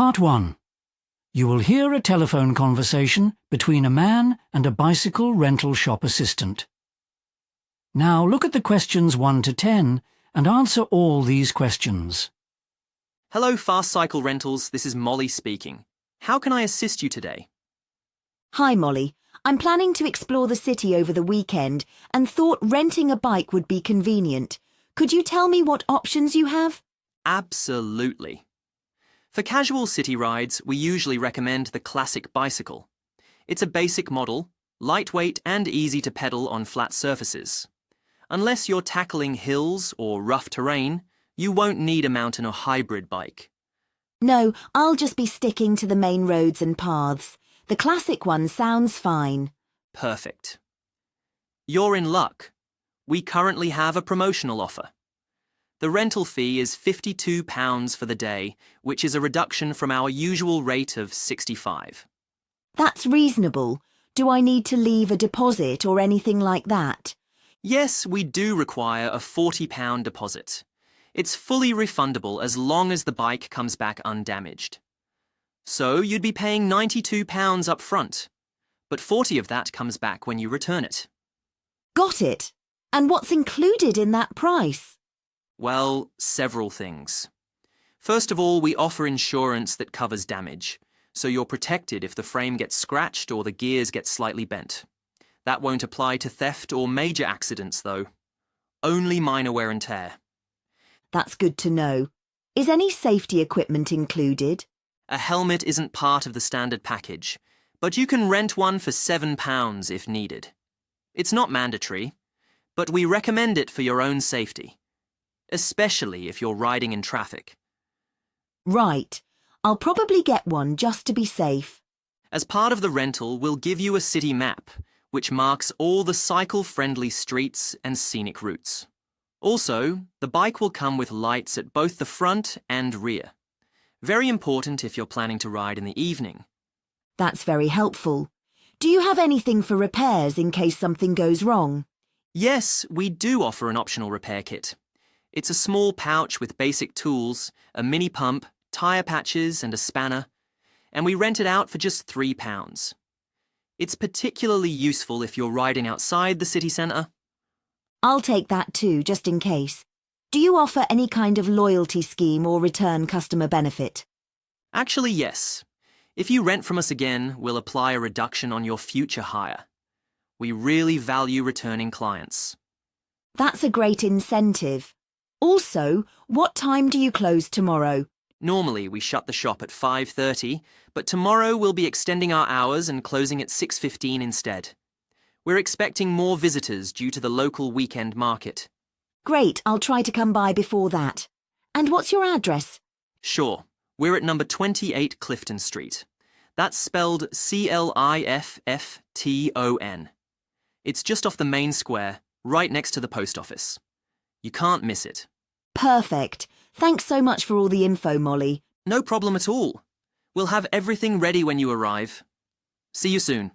Part 1. You will hear a telephone conversation between a man and a bicycle rental shop assistant. Now look at the questions 1 to 10 and answer all these questions. Hello, Fast Cycle Rentals. This is Molly speaking. How can I assist you today? Hi, Molly. I'm planning to explore the city over the weekend and thought renting a bike would be convenient. Could you tell me what options you have? Absolutely. For casual city rides, we usually recommend the classic bicycle. It's a basic model, lightweight and easy to pedal on flat surfaces. Unless you're tackling hills or rough terrain, you won't need a mountain or hybrid bike. No, I'll just be sticking to the main roads and paths. The classic one sounds fine. Perfect. You're in luck. We currently have a promotional offer. The rental fee is £52 for the day, which is a reduction from our usual rate of £65. That's reasonable. Do I need to leave a deposit or anything like that? Yes, we do require a £40 deposit. It's fully refundable as long as the bike comes back undamaged. So you'd be paying £92 up front, but 40 of that comes back when you return it. Got it. And what's included in that price? Well, several things. First of all, we offer insurance that covers damage, so you're protected if the frame gets scratched or the gears get slightly bent. That won't apply to theft or major accidents, though. Only minor wear and tear. That's good to know. Is any safety equipment included? A helmet isn't part of the standard package, but you can rent one for £7 if needed. It's not mandatory, but we recommend it for your own safety, especially if you're riding in traffic. Right. I'll probably get one just to be safe. As part of the rental, we'll give you a city map, which marks all the cycle-friendly streets and scenic routes. Also, the bike will come with lights at both the front and rear. Very important if you're planning to ride in the evening. That's very helpful. Do you have anything for repairs in case something goes wrong? Yes, we do offer an optional repair kit. It's a small pouch with basic tools, a mini pump, tyre patches and a spanner, and we rent it out for just £3. It's particularly useful if you're riding outside the city centre. I'll take that too, just in case. Do you offer any kind of loyalty scheme or return customer benefit? Actually, yes. If you rent from us again, we'll apply a reduction on your future hire. We really value returning clients. That's a great incentive. Also, what time do you close tomorrow? Normally, we shut the shop at 5:30, but tomorrow we'll be extending our hours and closing at 6:15 instead. We're expecting more visitors due to the local weekend market. Great, I'll try to come by before that. And what's your address? Sure, we're at number 28 Clifton Street. That's spelled Clifton. It's just off the main square, right next to the post office. You can't miss it. Perfect. Thanks so much for all the info, Molly. No problem at all. We'll have everything ready when you arrive. See you soon.